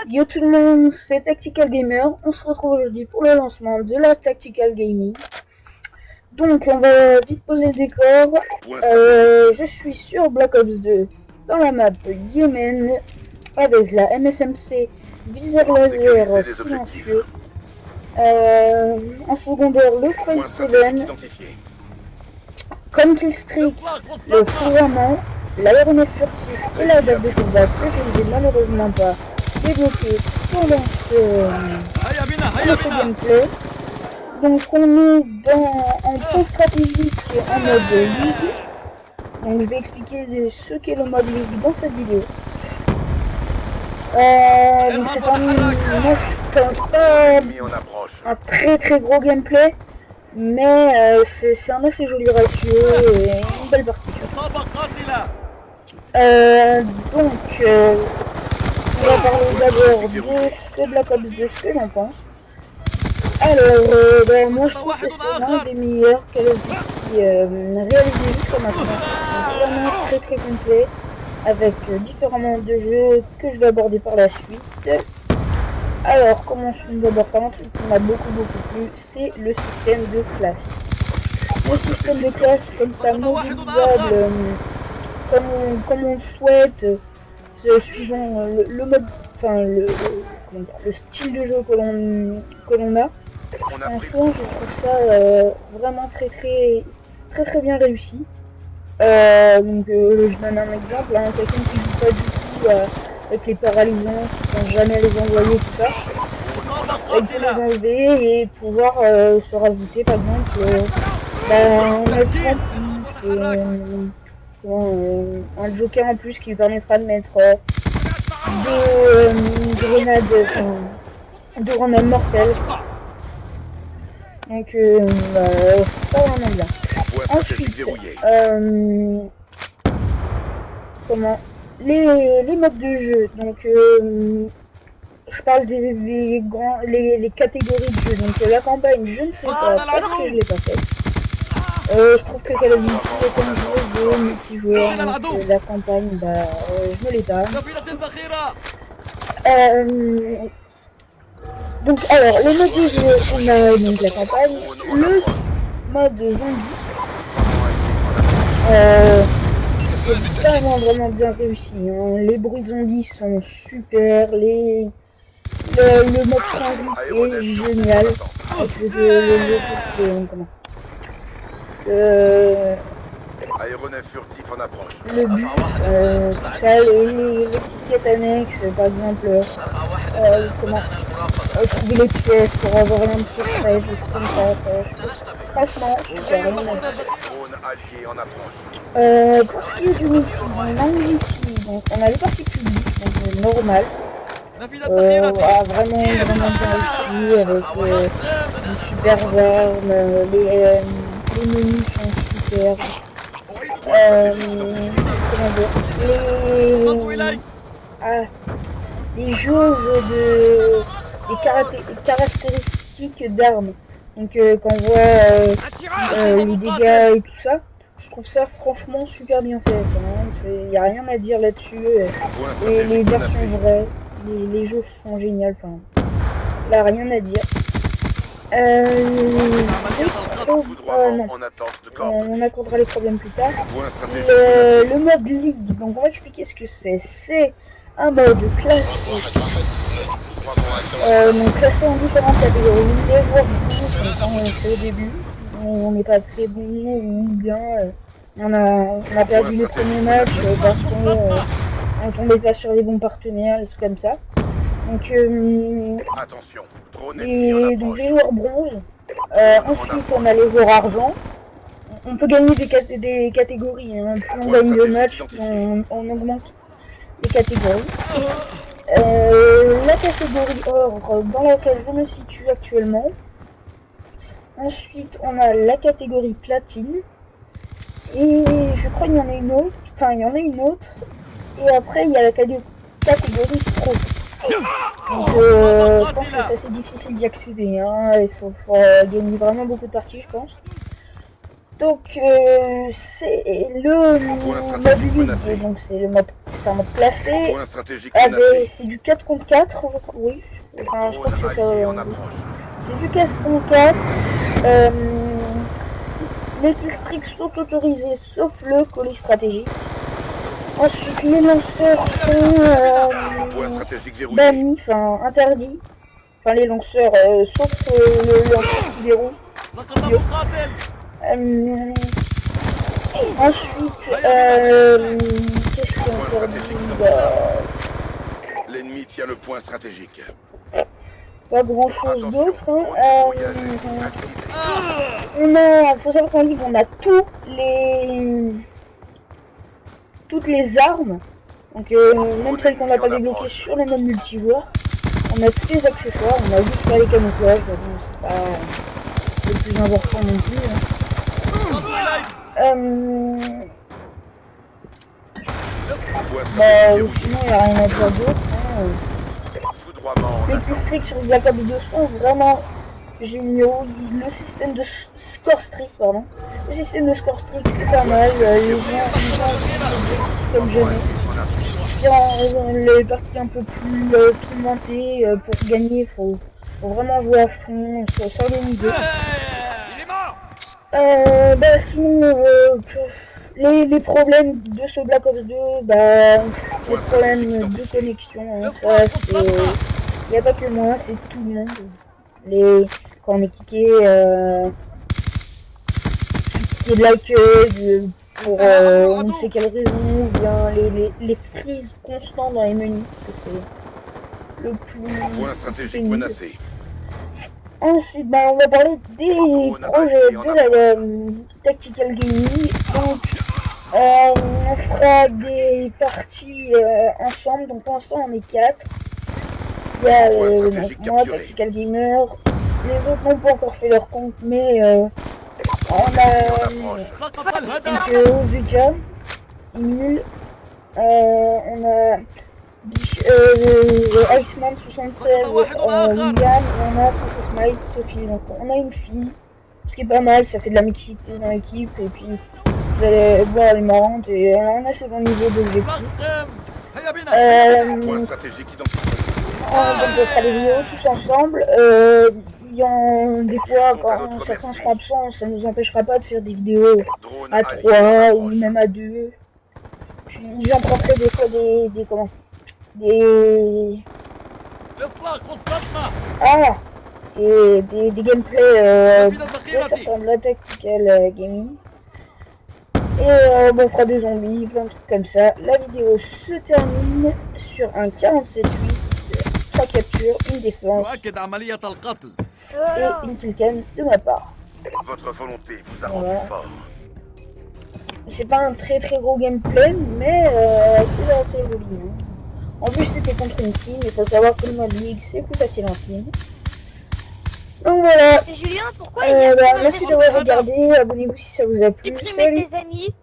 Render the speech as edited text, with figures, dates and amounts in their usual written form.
Yo tout le monde, c'est Tactical Gamer. On se retrouve aujourd'hui pour le lancement de la Tactical Gaming. Donc on va vite poser le décor. Je suis sur Black Ops 2 dans la map Yémen avec la MSMC viseur laser silencieux. En secondaire le Fight 7, comme Killstreak, le fourrement, l'aéronef furtif et la date de combat que je ne vais malheureusement pas débloquer pendant ce gameplay. Donc on est en point stratégique en mode League. Donc je vais expliquer ce qu'est le mode League dans cette vidéo. Donc c'est un très gros gameplay, mais c'est un assez joli ratio et une belle partie. On va parler d'abord de ce Black Ops 2, ce que j'en pense. Alors, moi je trouve que c'est l'un des meilleurs Call of Duty réalisés jusqu'à maintenant. C'est vraiment très complet, avec différents modes de jeu que je vais aborder par la suite. Alors, commençons d'abord par un truc qui m'a beaucoup plu, c'est le système de classe. Le système de classe comme ça, mobilisable, comme on le souhaite, suivant le mode, enfin le style de jeu que l'on a. Franchement, je trouve ça vraiment très bien réussi. Donc je donne un exemple, hein, quelqu'un qui joue pas du tout avec les paralysants, qui ne jamais les envoyer, tout ça, il peut les enlever et pouvoir se rajouter par exemple un joker en plus qui lui permettra de mettre deux grenades mortelles. Donc c'est pas vraiment bien. Ensuite, les modes de jeu. Donc je parle les catégories de jeu. Donc la campagne, je ne sais pas parce que je l'ai pas fait. Je trouve que Call of Duty est un jeu de multijoueur, donc la campagne, je me l'ai pas. Donc alors, le mode de jeu, on a donc la campagne, le mode zombie. C'est vraiment bien réussi, hein. Les bruits de zombies sont super, le mode sans vie est génial. Aéronef furtif en approche. Le but, tout ça, les petites quêtes annexes, par exemple, trouver les pièces pour avoir un petit secret, des trucs comme ça. Franchement, super. Pour ce qui est du multi, donc on a les parties publiques, donc normal. Vraiment bien réussi, avec des super armes, les menus sont super. Les jauges des caractéristiques d'armes. Donc quand on voit les dégâts et tout ça, je trouve ça franchement super bien fait. Il n'y a rien à dire là-dessus. Les versions vraies, les jauges sont géniales. Enfin, là rien à dire. Non, on accordera les problèmes plus tard. Le mode League, donc on va expliquer ce que c'est. C'est un mode classe. Donc classé en différentes catégories. Les joueurs bons, c'est au début. On n'est pas très bon ou bien on a perdu les premiers matchs parce qu'on tombait pas sur les bons partenaires, des trucs comme ça. Donc, attention, donc les joueurs bronze. Ensuite, on a les joueurs argent. On peut gagner des catégories. Hein. Plus on gagne de matchs, on augmente les catégories. La catégorie or, dans laquelle je me situe actuellement. Ensuite, on a la catégorie platine. Et je crois qu'il y en a une autre. Enfin, il y en a une autre. Et après, il y a la catégorie pro. Donc je pense que c'est assez difficile d'y accéder, hein. Il faut gagner vraiment beaucoup de parties, je pense. Donc c'est le Point mode stratégique libre, menacé. donc c'est un mode classé. Point stratégique menacé. C'est du 4 contre 4, je crois. Oui, enfin, je crois Drone que c'est ça. allié en Oui. approche. C'est du 4 contre 4. Les killstreaks sont autorisés sauf le colis stratégique. Ensuite, les lanceurs sont Point stratégique verrouillé. bannis, enfin interdits. Enfin, les lanceurs, sauf le lanceur qui verrouille. Ensuite, qu'est-ce qui est interdit? L'ennemi tient le point stratégique. Pas grand chose Attention, d'autre. drone nettoyagé. Activé. Faut savoir qu'en ligue, on a toutes les armes. Donc, même celles qu'on n'a pas débloquées sur les modes multijoueurs. On a tous les accessoires, on a juste pas les camouflages, mais bon, c'est pas le plus important non plus. Point Bah, stratégique verrouillé. sinon, il n'y a rien à dire d'autre. Foudroiement en Les attente. killstreaks sur Black Ops 2 sont vraiment géniaux. Le système de score streak, pardon. Le système de score streak, c'est pas mal. Les gens comme jamais. Dans les parties un peu plus tourmentées, pour gagner, faut vraiment jouer à fond, s'organiser. Bah sinon, les problèmes de ce Black Ops 2, bah, les problèmes de connexion, hein, ça c'est... Il n'y a pas que moi, c'est tout le monde. Quand on est kické, de l'accueil, pour on ne sait quelle raison, ou bien les freezes constants dans les menus, c'est le plus stratégique pénible. menacé. Ensuite, bah, on va parler des projets de la Tactical Gaming. Donc, on fera des parties ensemble. Donc, pour l'instant, on est 4. Il y a moi, Tactical Gamer. Les autres n'ont pas encore fait leur compte, mais on a OZK, Emile, on a Iceman 76, William, et on a Soso Smile, Sophie. Donc on a une fille, ce qui est pas mal, ça fait de la mixité dans l'équipe, et puis vous allez voir, elle est marrante, et on a ce bon niveau d'objectif. Point stratégique identifié. On fera des vidéos tous ensemble. Des fois, quand certains seront absents, ça ne nous empêchera pas de faire des vidéos à 3 ou même à 2. Puis j'emprunterai des fois des gameplays de certains de la Tactical Gaming. Et on fera des zombies, plein de trucs comme ça. La vidéo se termine sur un 47-8, 3 captures, une défense et une killcam de ma part. Votre volonté vous a rendu fort. C'est pas un très gros gameplay, mais c'est assez joli. Hein. En plus, c'était contre une team, il faut savoir que le mode League c'est plus facile en team. Donc voilà. Julien, pourquoi merci d'avoir regardé, abonnez-vous si ça vous a plu. supprimer Salut. tes amis